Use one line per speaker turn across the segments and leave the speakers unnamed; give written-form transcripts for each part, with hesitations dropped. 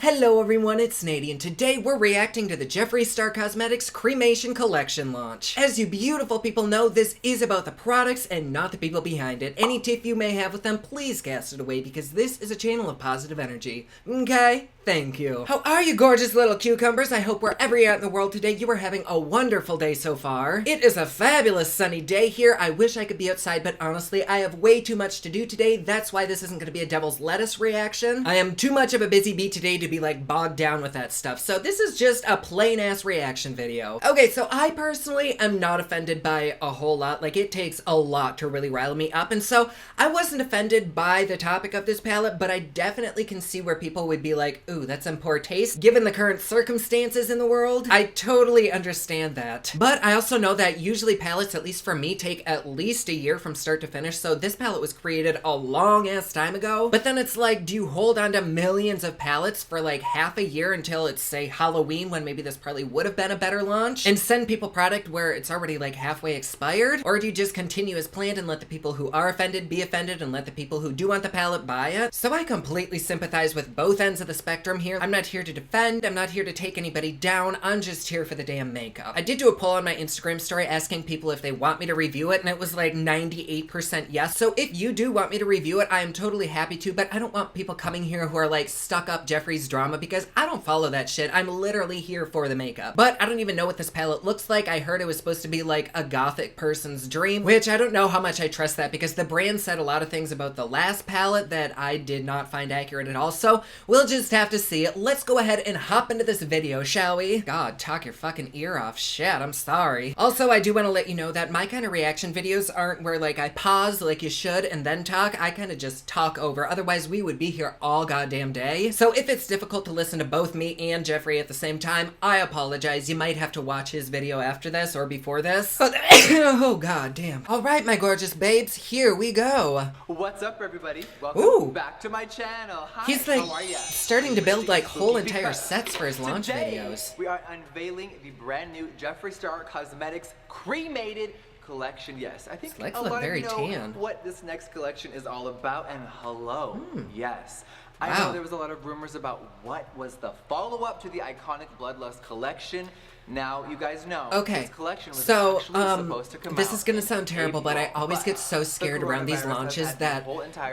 Hello everyone, it's Nady, and today we're reacting to the Jeffree Star Cosmetics Cremation Collection launch. As you beautiful people know, this is about the products and not the people behind it. Any tiff you may have with them, please cast it away because this is a channel of positive energy. Okay? Thank you. How are you gorgeous little cucumbers? I hope wherever you're at in the world today, you are having a wonderful day so far. It is a fabulous sunny day here. I wish I could be outside, but honestly, I have way too much to do today. That's why this isn't going to be a devil's lettuce reaction. I am too much of a busy bee today to be like bogged down with that stuff. So this is just a plain ass reaction video. Okay, so I personally am not offended by a whole lot. Like, it takes a lot to really rile me up. And so I wasn't offended by the topic of this palette, but I definitely can see where people would be like, ooh, that's in poor taste. Given the current circumstances in the world, I totally understand that. But I also know that usually palettes, at least for me, take at least a year from start to finish. So this palette was created a long ass time ago. But then it's like, do you hold on to millions of palettes for like half a year until it's, say, Halloween, when maybe this probably would have been a better launch, and send people product where it's already like halfway expired? Or do you just continue as planned and let the people who are offended be offended and let the people who do want the palette buy it? So I completely sympathize with both ends of the spectrum here. I'm not here to defend, I'm not here to take anybody down, I'm just here for the damn makeup. I did do a poll on my Instagram story asking people if they want me to review it, and it was like 98% yes. So if you do want me to review it, I am totally happy to, but I don't want people coming here who are like stuck up Jeffree's drama, because I don't follow that shit. I'm literally here for the makeup. But I don't even know what this palette looks like. I heard it was supposed to be like a gothic person's dream, which I don't know how much I trust that, because the brand said a lot of things about the last palette that I did not find accurate at all. So we'll just have to see. Let's go ahead and hop into this video, shall we? God, talk your fucking ear off. Shit, I'm sorry. Also, I do want to let you know that my kind of reaction videos aren't where like I pause like you should and then talk. I kind of just talk over. Otherwise, we would be here all goddamn day. So if it's difficult to listen to both me and Jeffree at the same time, I apologize. You might have to watch his video after this or before this. Oh god damn. All right, my gorgeous babes, here we go.
What's up, everybody? Welcome back to my channel. Hi,
he's like
how are ya?
starting to build like whole entire sets for his launch videos.
We are unveiling the brand new Jeffree Star Cosmetics Cremated collection. Yes, I think a lot of you know what this next collection is all about. And hello, yes. I know there was a lot of rumors about what was the follow-up to the iconic Bloodlust collection. Now, you guys know, this collection was actually supposed to come out.
This is going to sound terrible, but I always get so scared around these launches that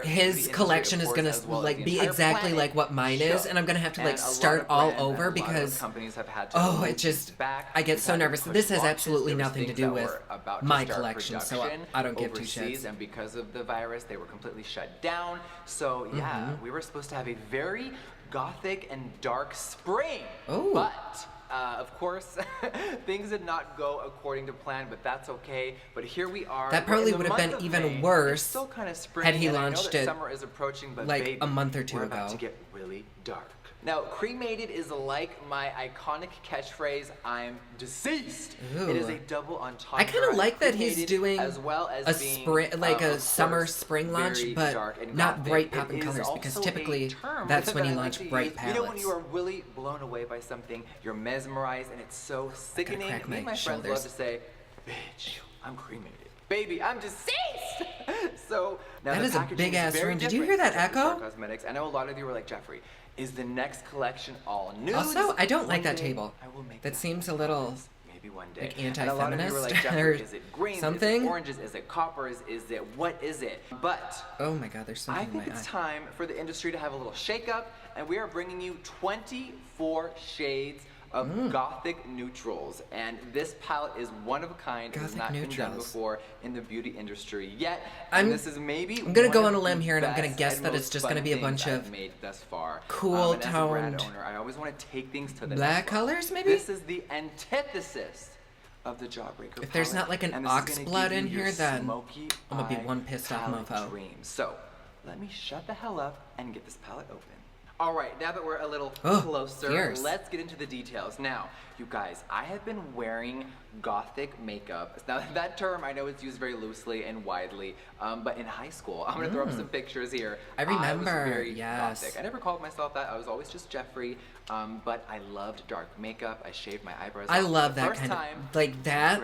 his collection is going to like be exactly like what mine is, and I'm going to have to like start all over because, oh, it just, I get so nervous. This has absolutely nothing to do with my collection, so I don't give two shits.
And because of the virus, they were completely shut down. So, yeah, we were supposed to have a very gothic and dark spring, but of course, things did not go according to plan, but that's okay. But here we are.
That probably would have been even worse had he launched it
summer is approaching, but
like a month or two ago.
We're about to get really dark. Now, cremated is like my iconic catchphrase, I'm deceased.
Ooh.
It is a double entendre.
I kind of like that he's doing
as well as
a spring, like a summer spring launch, but not bright popping colors, because typically that's when you launch bright palettes.
You know when you are really blown away by something, you're mesmerized, and it's so sickening. Me and my friends love to say, bitch, I'm cremated. Baby, I'm deceased! So now
that is a big ass ring. Did you hear that echo?
Cosmetics. I know a lot of you were like, Jeffree, is the next collection all nudes?
Also, I don't like that table. That seems a little
maybe one day.
like anti-feminist
like,
or
is it green?
something.
Is it oranges? Is it coppers? Is it what is it? But
oh my god, there's something in my eye.
I think it's time for the industry to have a little shakeup, and we are bringing you 24 shades of gothic neutrals, and this palette is one of a kind. It has not been done before in the beauty industry yet. And this is maybe
I'm gonna go on a limb here, and I'm gonna guess that it's just gonna be a bunch of
made thus far.
Cool
toned. As a brand owner, I always want to take things to the
black colors, maybe.
This is the antithesis of the Jawbreaker.
If there's not like an ox blood in here, then I'm gonna be one pissed off mofo.
So let me shut the hell up and get this palette open. All right, now that we're a little closer, let's get into the details. Now, you guys, I have been wearing gothic makeup. Now, that term, I know it's used very loosely and widely, but in high school, I'm going to throw up some pictures here.
I remember,
I was very gothic. I never called myself that. I was always just Jeffree, but I loved dark makeup. I shaved my eyebrows.
I love that kind of, like that.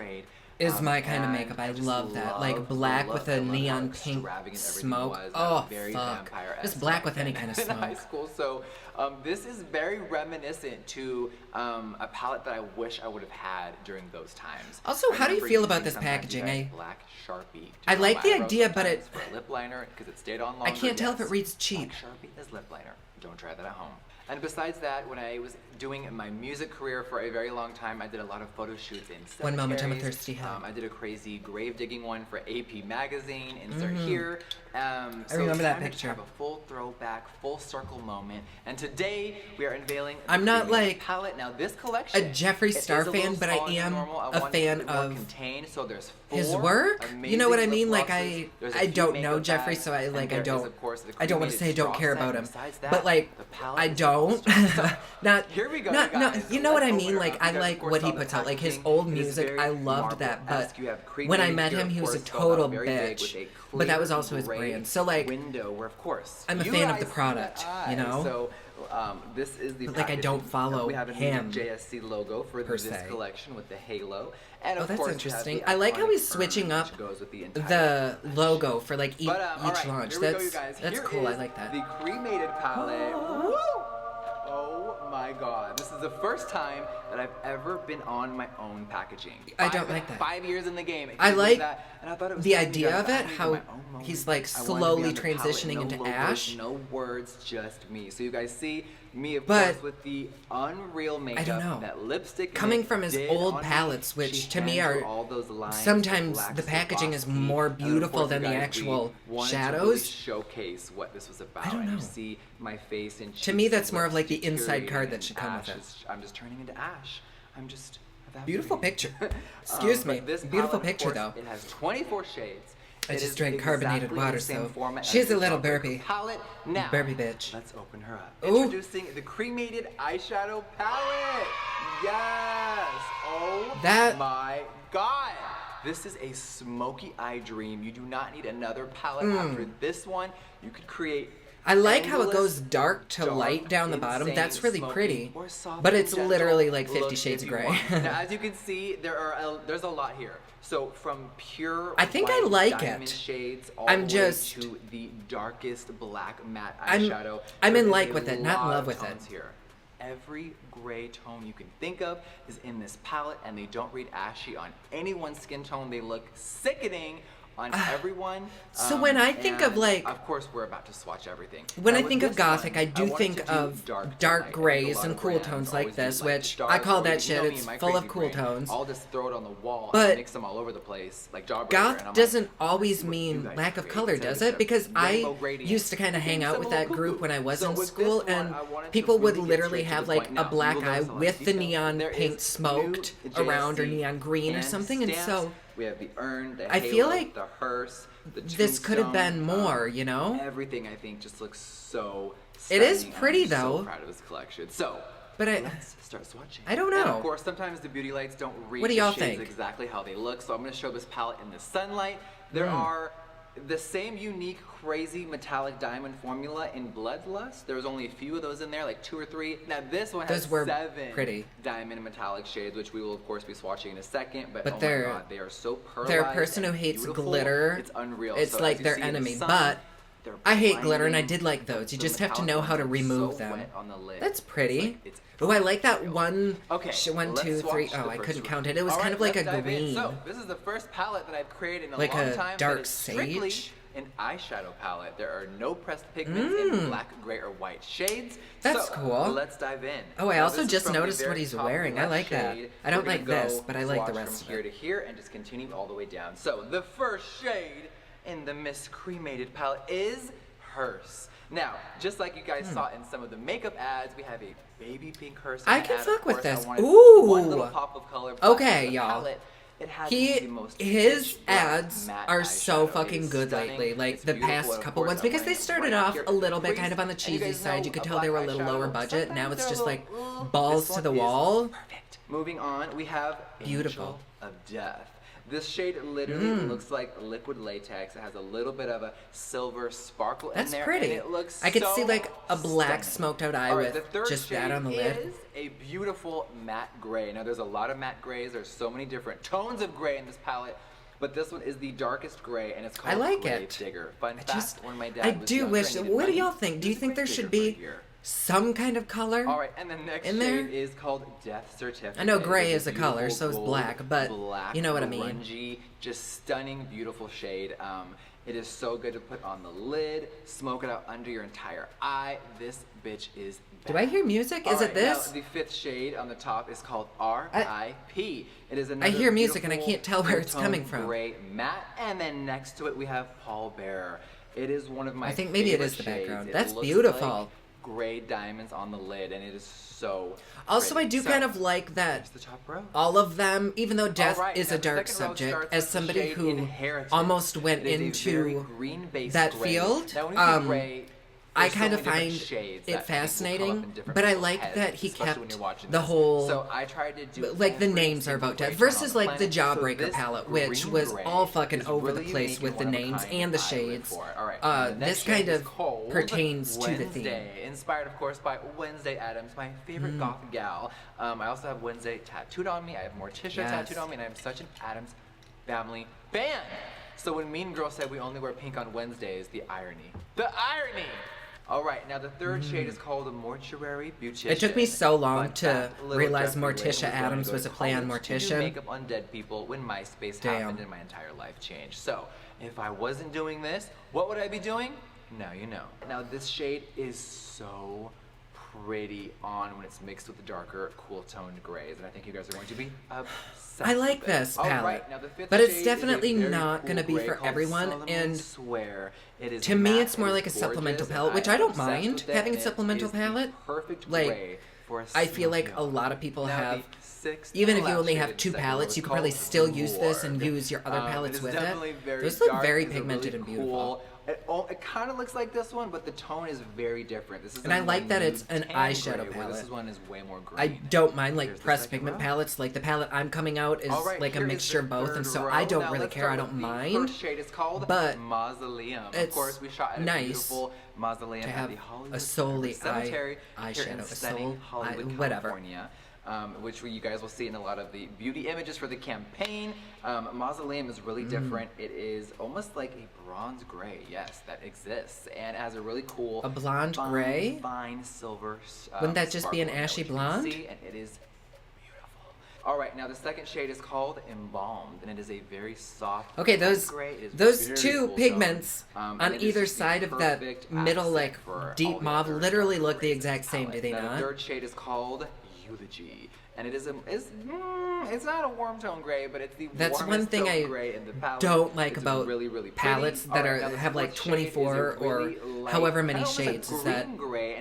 is my kind of makeup. I love that. Like black with a neon pink smoke. Oh, fuck. Just black with any kind of smoke.
In high school, so this is very reminiscent to a palette that I wish I would have had during those times.
Also, how do you feel about this packaging?
Black Sharpie.
I like the idea, but it...
For a lip liner, because it stayed on longer.
I can't tell if it reads cheap.
Black Sharpie is lip liner. Don't try that at home. And besides that, when I was doing my music career for a very long time, I did a lot of photo shoots in cemeteries.
One moment, I'm a thirsty head.
I did a crazy grave digging one for AP Magazine. Insert here.
I remember that picture.
To have a full throwback, full circle moment. And today we are unveiling the
I'm not like
palette. Now this collection,
a Jeffree Star fan, but I am a fan of
so there's
his work. You know what I mean? Like I don't know Jeffree, so I don't want to say I don't care about him, but like I don't. not you know what I mean? Like I like what he puts out. Like his old music, I loved that, but when I met him, he was a total bitch. But that was also his brand. So like, I'm a fan of the product, you know?
So this is the
but like I don't follow
we have a
him
JSC logo for this collection with the halo. And of
that's
course,
interesting. I like how he's switching up the logo for like each launch. That's cool. I like that.
The cremated palette. Oh my god. This is the first time that I've ever been on my own packaging.
I don't like that.
5 years in the game.
I like
and I thought it was
the idea of it, how he's like slowly transitioning into ash.
No words, just me. So you guys see me, of course, with the unreal makeup.
I don't know.
That lipstick
coming from his old palettes, which to me are sometimes the packaging is more beautiful than the actual shadows.
Showcase what this was about.
I don't know.
You see my face and
to me, that's more of like the inside card that should come with it.
I'm just turning into ash. I'm just
beautiful picture. Excuse me. Beautiful picture though.
It has 24 shades.
I just drank carbonated water, so she's a little burpy.
Now,
burpy bitch.
Let's open her up.
Ooh.
Introducing the cremated eyeshadow palette. Yes. Oh my god. This is a smoky eye dream. You do not need another palette after this one. You could create.
I like how it goes dark to light down the bottom. That's really pretty. But it's literally like 50 Shades of Grey.
Now, as you can see, there's a lot here. So from pure
I think I like
diamond
it.
shades all
I'm
the
just
way to the darkest black matte eyeshadow.
I'm in like with it, not in love with it.
Here. Every gray tone you can think of is in this palette, and they don't read ashy on anyone's skin tone. They look sickening on everyone.
So when I think of like,
of course we're about to swatch everything.
When I think of gothic, I do think of dark grays and cool tones like this, which I call that shit. It's full of cool tones.
I'll just throw it on the wall
but
and mix them all over the place, like
goth doesn't always mean lack of color, does it? Because I used to kind of hang out with that group when I was in school, and people would literally have like a black eye with the neon pink smoked around or neon green or something, and so
we have the urn, the
I feel like
the hearse, the
this could have been more, you know?
Everything I think just looks so
it is pretty
I'm
though.
So proud of this collection. So,
but
let's start swatching.
I don't know.
And of course, sometimes the beauty lights don't read
what do y'all think?
Exactly how they look. So I'm going to show this palette in the sunlight. There are the same unique, crazy metallic diamond formula in Bloodlust. There's only a few of those in there, like 2 or 3. Now this one has 7
pretty
diamond metallic shades, which we will of course be swatching in a second. But oh my god, they are so pearlized.
They're a person who hates glitter.
It's unreal.
It's so like their enemy, but I hate glitter, and I did like those. You just have to know how to remove them. That's pretty. Oh, I like that one. Okay, 1, 2, 3. Oh, I couldn't count it. It was kind of like a green.
So this is the first palette that I've created in a
long
time.
Like a dark sage.
An eyeshadow palette. There are no pressed pigments in black, gray, or white shades.
That's
so,
cool.
Let's dive in.
Oh, I also just noticed what he's wearing. I like that. I don't like this, but I like the rest
of it. From here to here and just continue all the way down. So the first shade in the Miss Cremated palette is Hearse. Now, just like you guys saw in some of the makeup ads, we have a baby pink hearse.
I can fuck with this. Ooh.
One little pop of color.
Okay, y'all. His ads are so fucking good lately, like the past couple ones, because they started off a little bit kind of on the cheesy side. You could tell they were a little lower budget. Now it's just like balls to the wall.
Perfect. Moving on, we have
beautiful
Angel of Death. This shade literally looks like liquid latex. It has a little bit of a silver sparkle in there.
That's pretty.
And it looks
I could
so
see like a black
stunning.
smoked out eye with just that on the lid.
Is a beautiful matte gray. Now there's a lot of matte grays. There's so many different tones of gray in this palette. But this one is the darkest gray, and it's called Grave Digger. Fun fact, when my dad was younger,
wish. What do y'all think? Do you think there should be some kind of color?
All right, and the next shade is called Death Certificate.
I know gray is a color, so is black, but you know what I mean.
Grungy, just stunning, beautiful shade. It is so good to put on the lid, smoke it out under your entire eye. This bitch is bad.
Do I hear music? Is it this?
Now, the fifth shade on the top is called R.I.P. It is another
I hear music and I can't tell where it's coming from.
Gray matte, and then next to it we have Paul Bearer. It is one of my
I think maybe it is the
shades.
background.
It
That's
looks
beautiful.
Like gray diamonds on the lid, and it is so
also
pretty.
I do kind of like that
the top row.
all of them, even though death is
now
a dark subject, as somebody who almost went into that field, I kind of find it fascinating, but I like that he kept the whole,
so I tried to do
like the names are about death, versus like the Jawbreaker palette, which was all fucking over the place with the names and the shades. This kind of pertains to the theme.
Inspired, of course, by Wednesday Addams, my favorite goth gal. I also have Wednesday tattooed on me. I have Morticia tattooed on me, and I'm such an Addams family fan. So when Mean Girl said we only wear pink on Wednesdays, the irony. The irony! All right, now the third shade is called a Mortuary Beautician.
It took me so long to realize Morticia Addams was a play on Morticia.
To do makeup on dead people when MySpace happened and my entire life changed. So if I wasn't doing this, what would I be doing? Now you know. Now this shade is so pretty on when it's mixed with the darker, cool toned grays, and I think you guys are going to be obsessed.
I like this palette, but it's definitely not going to be for everyone, and to me it's more like a supplemental palette, which I don't mind having a supplemental palette. Like, I feel like a lot of people have, even if you only have 2 palettes, you could probably still use this and use your other palettes with it. Those look very pigmented and beautiful.
It kind of looks like this one, but the tone is very different. This is
and I like that it's an eyeshadow palette.
This one is way more green.
I don't mind like pressed pigment palettes. Like the palette I'm coming out is like a mixture of both, and so I don't really care. I don't mind.
The shade is called
but
Mausoleum.
It's
of course, we shot at a beautiful mausoleum
to have
at the Hollywood
a solely
Cemetery
eyeshadow,
stunning Hollywood,
whatever.
California. Which you guys will see in a lot of the beauty images for the campaign. Mausoleum is really different. It is almost like a bronze gray, yes, that exists, and it has a really cool
blonde gray,
fine silver.
Wouldn't that just be an ashy blonde?
See, and it is beautiful. All right, now the second shade is called Embalmed, and it is a very soft.
Okay, those
very
2
cool
pigments
on
either side of that middle, like deep mauve, literally look the exact same.
Palette.
Do they
now,
not?
The third shade is called Eulogy, and it is it's not a warm tone gray, but it's the
warmest
one thing
I
gray in the palette.
don't like
it's
about
really, really
palettes that have like 24 or however many shades is that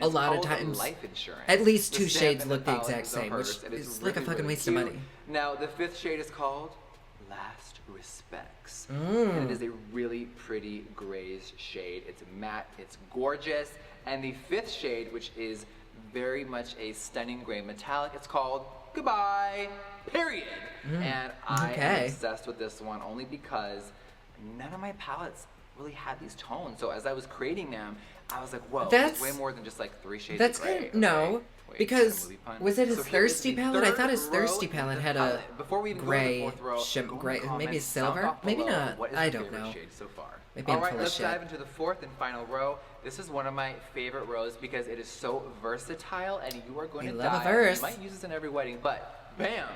a lot of times at least 2 shades look the exact same, which is like a fucking waste of money.
Now the 5th shade is called Last Respects, and it is a really pretty grayish shade. It's matte, it's gorgeous, and the 5th shade, which is very much a stunning gray metallic, it's called Goodbye, period. And I am obsessed with this one only because none of my palettes really had these tones. So as I was creating them, I was like, whoa, it's way more than just like 3 shades of gray.
No, because was it his Thirsty palette? I thought his Thirsty palette had a gray, maybe silver, maybe not. I don't know. Maybe I'm full of shit.
Let's dive into the 4th and final row. This is one of my favorite rows because it is so versatile, and you are going to die. You might use this in every wedding, but bam!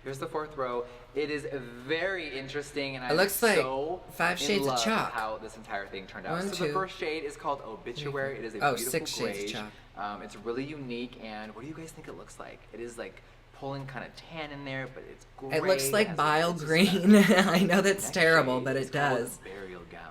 Here's the 4th row. It is very interesting, and I'm so
5 shades of chalk.
How this entire thing turned out. So the first shade is called Obituary. It is a beautiful
6
gray.
Shades of chalk.
It's really unique, and what do you guys think it looks like? It is like pulling kind of tan in there, but it's gray.
It looks like bile green. I know that's terrible, but it does.
Burial gown.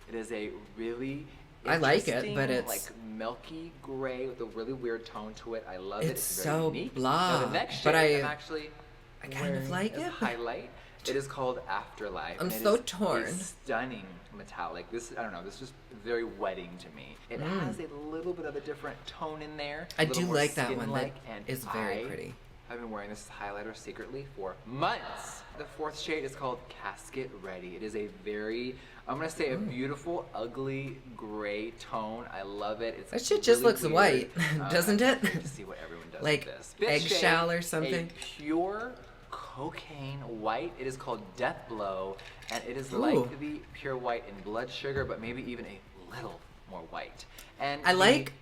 It is a really
I like it, but it's
like milky gray with a really weird tone to it. I love it.
It's
so
unique. Blah.
Now, the next shade
but
I
kind of like it.
Highlight. It is called Afterlife.
I'm so torn.
A stunning metallic. This I don't know. This is just very wedding to me. It has a little bit of a different tone in there.
I do like that one. That is very pretty.
I've been wearing this highlighter secretly for months. The fourth shade is called Casket Ready. It is a very, I'm gonna say, a beautiful, ugly gray tone. I love it. It's
that shit just
really
looks
weird.
white, doesn't it?
Let's see what everyone does
Like
with this.
eggshell or something.
A pure cocaine white. It is called Death Blow, and it is like the pure white in blood sugar, but maybe even a little more white. And
I like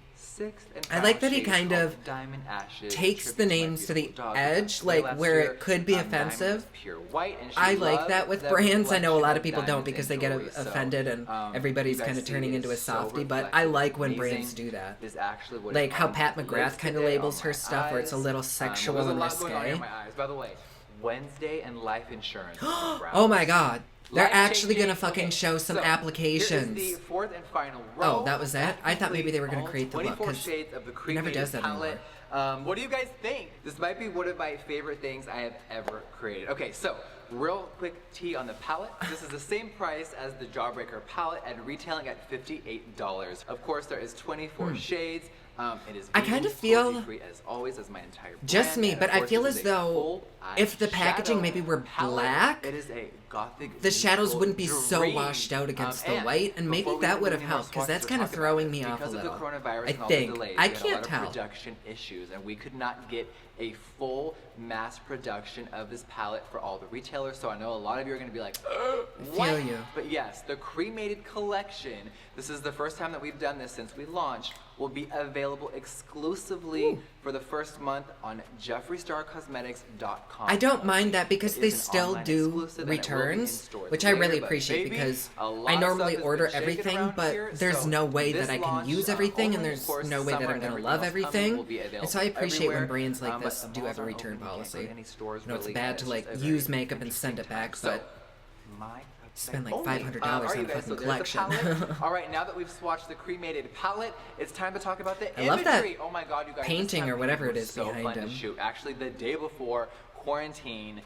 that he
shade
kind
called
of
Diamond Ashes,
takes the
tribute to my
names to the
beautiful dog
edge,
who passed away
like
last
where
year.
it could be
Diamond
offensive.
is pure white, and she
I like
loved
that with
the
brands. I know a
reflection
lot
of
of people don't
diamonds
because
and
they get
jewelry. So,
offended and everybody's
you guys
kind of
see
turning
it
into a
is so
softie, but I
reflective,
like when
amazing.
brands do that.
Is actually what
Like
it's
how
on
Pat
the
McGrath
lips
kind of
today.
labels
Oh
her
my
stuff where it's a little
eyes.
sexual
There's a
and
lot going on
risque.
in my eyes. By the way, Wednesday and life insurance.
Oh my god. They're actually
Life-changing.
gonna fucking show some
so
applications.
Here is the fourth and final row.
Oh, that was that? I thought maybe they were gonna create the look,
24
'cause
shades of the
he never
cremated
does that
palette. What do you guys think? This might be one of my favorite things I have ever created. Okay, so real quick tea on the palette. This is the same price as the Jawbreaker palette and retailing at $58. Of course, there is 24 shades. It is
I kind of feel
free as always, as my entire brand.
just me,
And
but
of
I
course,
feel
this
as
is a
though
full
if the
eyeshadow
packaging maybe were
palette.
black,
It is a gothic
the shadows
beautiful
wouldn't be so
dream.
washed out against the
And
white, and maybe
before we
that
do
would have
any more
helped, because
swatches
that's
or
kind of
talk about
throwing
it,
me off a
because
little.
of the coronavirus
I
and all the
think.
delays,
I
we had a
can't
lot of
tell.
production issues, and we could not get a full mass production of this palette for all the retailers. So I know a lot of you are going to be like, what?
feel you.
But yes, the cremated collection, this is the first time that we've done this since we launched, will be available exclusively for the first month on JeffreeStarCosmetics.com.
I don't mind that because
It
they
is an
still
online
do
exclusive, and it will be in
returns,
stores
which I
later,
really
but
appreciate
baby,
because
a lot
I
of
normally
stuff has
order
been shaken
everything,
around
but
here,
there's
so
no way
this
that I can
launch,
use everything, and
only,
there's
of course,
no way that
summer
I'm
and
gonna
everything
love
else coming
everything.
will be
And so I appreciate when
everywhere,
brands like
but
this
the
do
malls
have a
aren't
return
open, you can't go to
policy.
any stores
You know, it's
really,
bad
and
to
it's
like
just a very
use makeup and
interesting
send it back,
time.
but
My
spend like
only.
$500
All
on
right,
a
you guys,
fucking
so there's the
collection.
palette. All right, now that we've swatched the cremated palette, it's time to talk about the
I love that
imagery. Oh my god, you guys,
painting
this
or whatever
campaign
it
was
is
so
behind
fun
him.
to shoot. Actually, the day before quarantine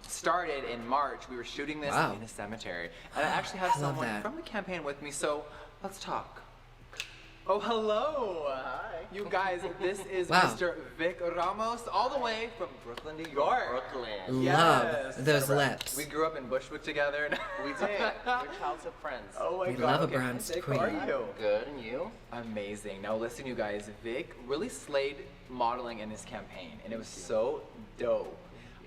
started in March, we were shooting this
Wow.
in a cemetery, and I actually have
I love
someone
that.
from the campaign with me. So let's talk. Oh, hello. Hi. You guys, this is
Wow.
Mr. Vic Ramos, all the way from Brooklyn, New York.
Brooklyn.
Yes.
Love those lips.
We grew up in Bushwick together.
We did. We're childhood friends.
Oh my
We
god.
love a
okay.
bronzed
Vic,
queen.
How are you?
Good, and you?
Amazing. Now listen, you guys, Vic really slayed modeling in this campaign, and it was so dope.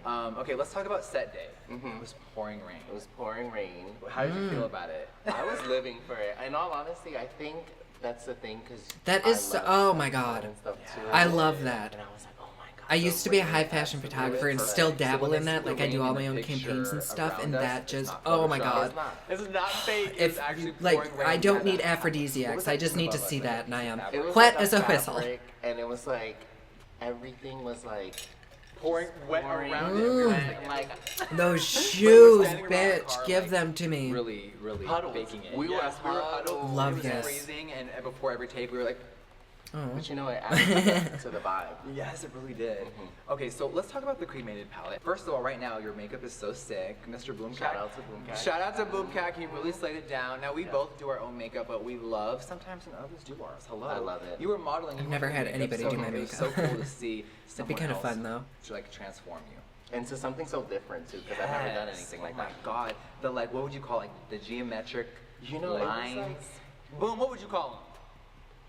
Okay, let's talk about set day. It was pouring rain.
It was pouring rain.
How did you feel about it?
I was living for it. In all honesty, I think that's the thing, because
That is oh my god.
and stuff too.
I love that.
And I was like, oh my god.
I used to be a high
rain
fashion
absolutely
photographer and
perfect.
still
So
dabble
when
in
they
that.
see
Like
the
I do
rain
all
in
my
the
own campaigns and
picture
stuff,
around
and
us,
that
it's
just
not
oh my
Photoshop.
god.
It's not.
It's not fake.
If
It's actually
like
pouring rain
I don't
at
need
us.
aphrodisiacs.
What
I
was
just
that
need to
above
see
us?
that, and I am
It was
wet
like
as a whistle.
fabric, and it was like, everything was like,
pouring wet
pouring
around it.
wet, like,
Those shoes,
standing around the
bitch,
car,
give
like,
them to me.
Really, really
Huddled.
baking it.
We were
Yes, we were
huddled.
huddled.
Love
it was
this.
freezing, and before every take, we were like,
Oh.
but you know, it added to the vibe.
yes, it really did. Okay, so let's talk about the cremated palette. First of all, right now, your makeup is so sick. Mr. Boomcat.
Shout out to Boomcat.
Shout out to Boomcat. He really slayed it down. Now, we both do our own makeup, but we love sometimes when others do ours. Hello.
I love it.
You were modeling.
I've
your
never
own
had
makeup,
anybody
so
do my
It was so
makeup.
cool to see
That'd be
someone
kind of
else
fun, though.
to like transform you.
And to something so different too, because I've never done anything like that.
Oh my god. The like, what would you call like the geometric
You know, it was
lines?
like-
Boom, what would you call them?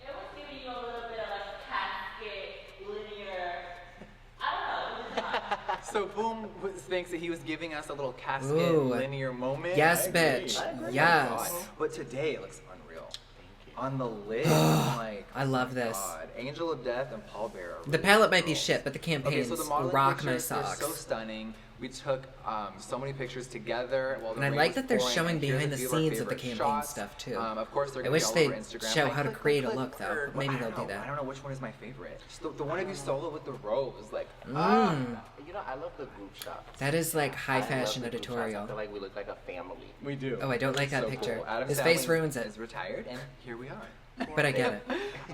It was giving you a little bit of like casket, linear. I don't know. It was fun.
So Boom thinks that he was giving us a little casket
Ooh.
linear moment.
Yes,
I agree.
bitch.
I agree.
Yes.
Oh my God. But today it looks unreal.
Thank you.
On the lid, I'm like,
I love
oh
this.
God. Angel of Death and Paul Bear. Are
The
really
palette might be
girls.
shit, but the
Okay,
campaigns
so the modeling
rock my
pictures are
socks.
so stunning. We took so many pictures together while the
And I
rain
like
was
that they're
pouring,
showing
and here's
behind
a
the
few of our
scenes of the
favorite
campaign
shots.
stuff, too.
Of course, they're
I
gonna
wish
be all
they'd
over Instagram.
show
Like,
how to
click,
create a
click,
look, though.
click.
Maybe
I
they'll
don't
do
know.
that.
I don't know which one is my favorite. Just the one of you solo with the rose, like,
You know, I love the group shots.
That is like high
I love
fashion
the group shots.
editorial.
I feel like we look like a family.
we do.
Oh, I don't like that
So
picture.
cool. Adam
His face
Sandler
ruins it.
is retired, and here we are.
But I get it.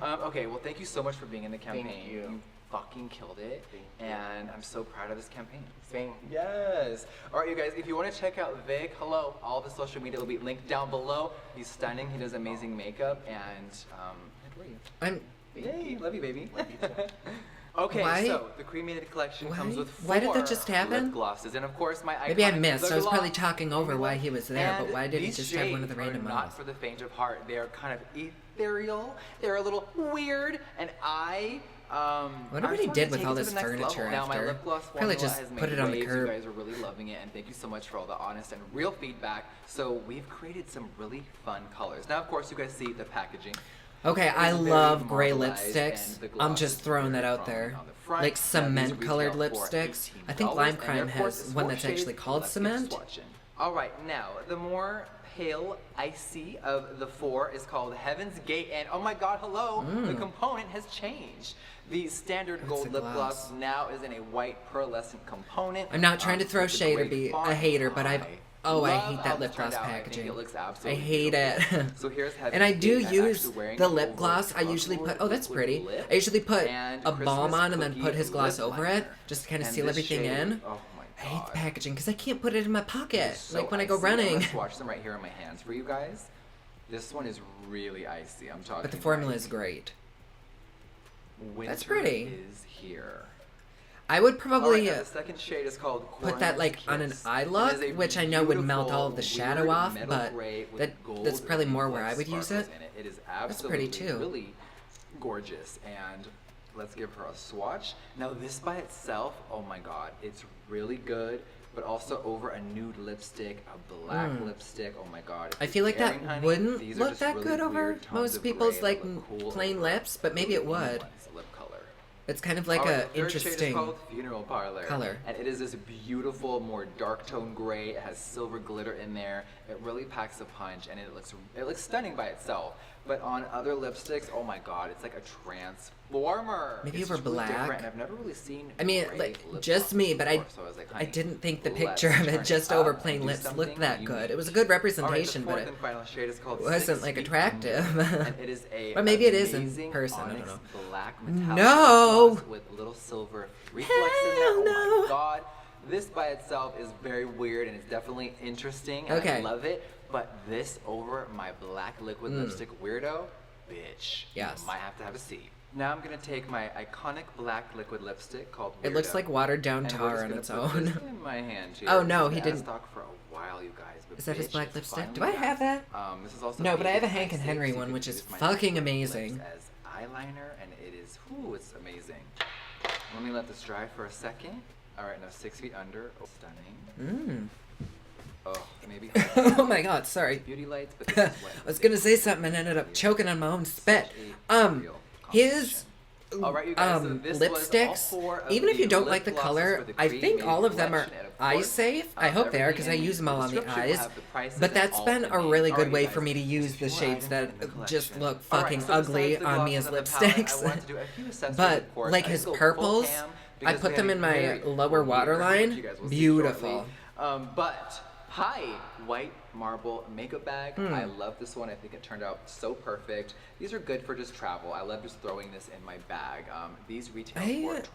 Okay, well, thank you so much for being in the campaign.
Thank you.
You fucking killed it,
Thank you.
and I'm so proud of this campaign.
Same.
Yes. All right, you guys, if you want to check out Vic, hello, all the social media will be linked down below. He's stunning. He does amazing makeup, and I adore you.
I'm
Yay, love you, baby.
Love you too.
Okay,
Why?
so the cremated collection comes with 4
Why did that just happen?
lip glosses, and of course my iconic
Maybe I missed. I was probably
gloss.
talking over why he was there, but
And
why did he
these
just have one of the
shades
random
are
models?
not for the faint of heart. They are kind of ethereal. They're a little weird, and I
wonder what he did with all this furniture
Now my
after.
lip gloss
Probably
formula
just
has
put
made
it on the
waves.
curb.
You guys are really loving it, and thank you so much for all the honest and real feedback. So we've created some really fun colors. Now, of course, you guys see the packaging.
Okay, I
It's very
love gray
marbleized,
lipsticks.
and the
I'm
gloss
just
is
throwing that
very
out there.
prominent on the front.
Like
Now, these
cement colored
retail for
lipsticks. I think
$18,
Lime
and
Crime
there, of course,
has
is
one
4
that's actually
shades.
called
Let's keep
cement.
swatching. All right, now the more pale icy of the 4 is called Heaven's Gate, and oh my God, hello, the component has changed. The standard gold
a
lip
gloss.
gloss now is in a white pearlescent component.
I'm not trying to throw
it's a
shade or
great
be
font.
a hater, but I
love
hate
how
that
this
lip gloss
turned out. I think
packaging.
it looks
I
absolutely
hate it.
beautiful. So here's Heaven's
And I do
Gate. I'm
use
actually wearing
the
it
lip
over
gloss. I
a
usually put,
cardboard
oh, that's
liquid
pretty.
lip
I usually put
and
a balm
Christmas
on and then
cookie
put his gloss
lip
over it,
liner.
just to kind of
And
seal
this
everything
shade,
in.
oh my
I hate the
God.
packaging because I can't put it in my pocket,
So
like when I go
icy. I'm
running.
gonna swatch them right here in my hands for you guys. This one is really icy. I'm talking.
But the formula
like
is great.
winter
That's pretty.
Is here.
I would
All right,
probably
now the second shade is called
put that like on an eye look, which I know would melt all of the shadow off, but that's probably more where I would use it.
It is
That's pretty
absolutely
too.
really gorgeous, and let's give her a swatch. Now this by itself, oh my God, it's really good, but also over a nude lipstick, a black lipstick, oh my God. If
I
it's
feel like that
pairing, honey,
wouldn't
these are
look
just
that
really
good over
weird tones
most
of
people's
gray
like
that look cool
plain
over
lips, but maybe it
anyone's
would.
lip color.
It's kind of like
All right,
a
the third shade is
interesting
called Funeral Parlor.
color.
And it is this beautiful, more dark tone gray. It has silver glitter in there. It really packs a punch, and it looks stunning by itself. But on other lipsticks, oh my God, it's like a transformer.
Maybe
It's
over
really
black.
different, and I've never really seen.
I mean,
gray
like,
lip
just
gloss
me, but
before, so I was like,
I
honey,
didn't think the
let's
picture of
turn
it just
up
over
and
plain
do
lips
something
looked that good.
unique.
It was a good representation,
All right,
but
the
it
fourth and final shade is called
wasn't
6
like
Feet
attractive.
Under, and it is a
Or maybe it is in
amazing
person, I don't
onyx
know.
black metallic
No!
gloss with little silver reflex in there.
Hell
Oh
no.
my God. This by itself is very weird, and it's definitely interesting, and
Okay.
I love it. But this over my black liquid lipstick weirdo, bitch.
Yes.
You might have to have a seat. Now I'm gonna take my iconic black liquid lipstick called Weirdo.
It looks like watered down
and we're
tar
just
on
gonna
its
put
own.
this in my hand here.
Oh, no,
It's
he
been
didn't.
out of stock for a while, you guys. But
Is that his
bitch,
black
it's
lipstick?
finally
Do I
back.
have that?
This is also
No, but I have a
Agent
Hank and
Eye
Henry
Six. You
one,
can
which
use
is
my
fucking
lips
amazing.
As eyeliner, and it is, ooh, it's amazing. Let me let this dry for a second. All right, now 6 Feet Under. Oh, stunning. Oh, maybe
Oh my God, sorry.
beauty lights, but this is what
I was gonna say something and ended up choking on my own spit. His
All right, you guys, so this was all
lipsticks,
4 of
even if you
the
don't
lip
like the
glosses
color,
for the
I think
cremated
all of them are
collection, and of
eye
course,
safe. I hope they are because I
everything
use them all on the
description will
eyes.
have the prices
But
and
that's
all
been
the
a
names.
really
All
good
right,
way
you
for
guys,
me to use the
there's more
shades
items
that
in the
just
collection.
look
All right,
fucking
so
ugly
besides the
on me
glosses
as
and the palette, I
lipsticks.
wanted to do a few accessories,
But
of course.
like
I
his
didn't go full
purples,
ham
I
because
put
we
them
had
in
a
my
very
lower
cool
waterline.
which you guys will see
Beautiful.
shortly. But hi, white marble makeup bag. I love this one. I think it turned out so perfect. These are good for just travel. I love just throwing this in my bag. These retail for $25.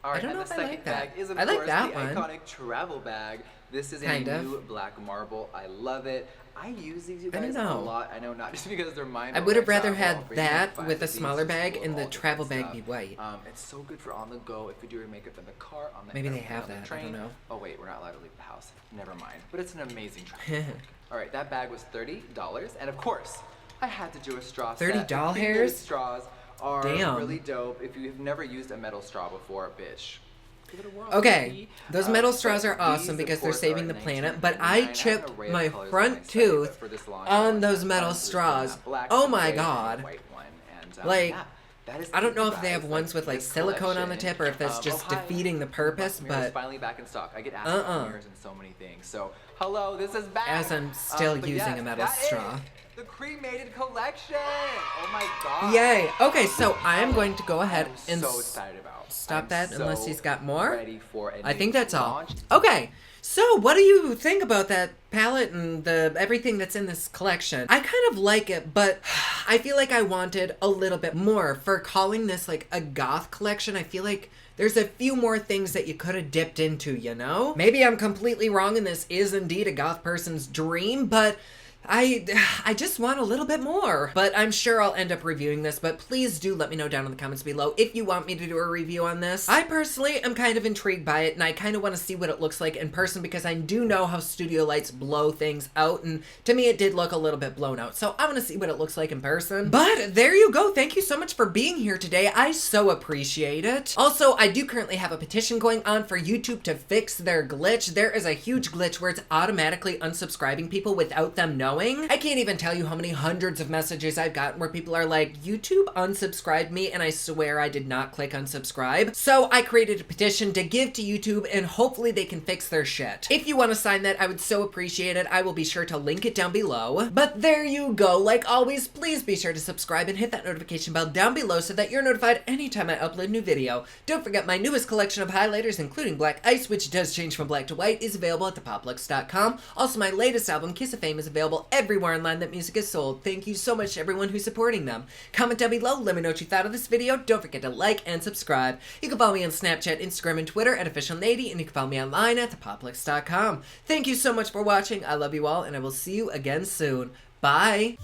All right,
don't
and
know
the
if I like
second
that.
bag is of
I like
course
that
the
one.
iconic travel bag. This is
Kind
a
of.
new black marble. I love it. I use these, you
I
guys,
don't
a
know.
lot. I know, not just because they're mine.
I
but
would
when
have rather
travel, I'll
had
bring like
that
5
with a
of these
smaller
just
bag
full
and
of
the
all
travel
different
bag be
stuff.
white.
It's so good for on the go if you're doing makeup in the car, on the
Maybe they
airplane,
have
on the
that, I
train.
don't know.
Oh wait, we're not allowed to leave the house. Never mind. But it's an amazing travel. All right, that bag was $30, and of course, I had to do a straw set.
$30
The cremated
hairs?
straws are
Damn.
really dope. If you've never used a metal straw before, bitch. give it a whirl,
Okay,
baby.
those metal
But
straws are
these,
awesome
of
because they're
course,
saving
are
the planet, but I
$19.99. have an
chipped
array of
my
colors on
front
my site,
tooth
but for this launch,
on
I wanted
those
to
metal
have this
straws.
black, black,
Oh my
gray, and
God.
white one. And,
Like,
yeah, that is
I don't
it,
know
you
if they have
guys.
ones with like
this
silicone on the
collection,
tip or if that's just
hi.
defeating the purpose,
Mirrors
but
finally back in stock. I get asked about mirrors and so many things. So, hello, this is back.
As I'm still
But
using
yes,
a metal
that is
straw.
the cremated collection. Oh my God.
Yay! Okay, so I'm going to go ahead
I'm
and
so excited about.
stop
I'm
that
so
unless he's got more.
Ready for a
I
new
think that's all.
launch.
Okay, so what do you think about that palette and the everything that's in this collection? I kind of like it, but I feel like I wanted a little bit more. For calling this like a goth collection, I feel like there's a few more things that you could have dipped into, you know? Maybe I'm completely wrong and this is indeed a goth person's dream, but I just want a little bit more. But I'm sure I'll end up reviewing this, but please do let me know down in the comments below if you want me to do a review on this. I personally am kind of intrigued by it, and I kind of want to see what it looks like in person because I do know how studio lights blow things out, and to me it did look a little bit blown out. So I want to see what it looks like in person. But there you go. Thank you so much for being here today. I so appreciate it. Also, I do currently have a petition going on for YouTube to fix their glitch. There is a huge glitch where it's automatically unsubscribing people without them knowing. I can't even tell you how many hundreds of messages I've gotten where people are like, YouTube unsubscribed me, and I swear I did not click unsubscribe. So I created a petition to give to YouTube, and hopefully they can fix their shit. If you want to sign that, I would so appreciate it. I will be sure to link it down below. But there you go. Like always, please be sure to subscribe and hit that notification bell down below so that you're notified anytime I upload a new video. Don't forget my newest collection of highlighters, including Black Ice, which does change from black to white, is available at thepoplux.com. Also, my latest album, Kiss of Fame, is available everywhere online that music is sold. Thank you so much to everyone who's supporting them. Comment down below, let me know what you thought of this video. Don't forget to like and subscribe. You can follow me on Snapchat, Instagram, and Twitter at officialnady, and you can follow me online at thepoplux.com. Thank you so much for watching. I love you all, and I will see you again soon. Bye!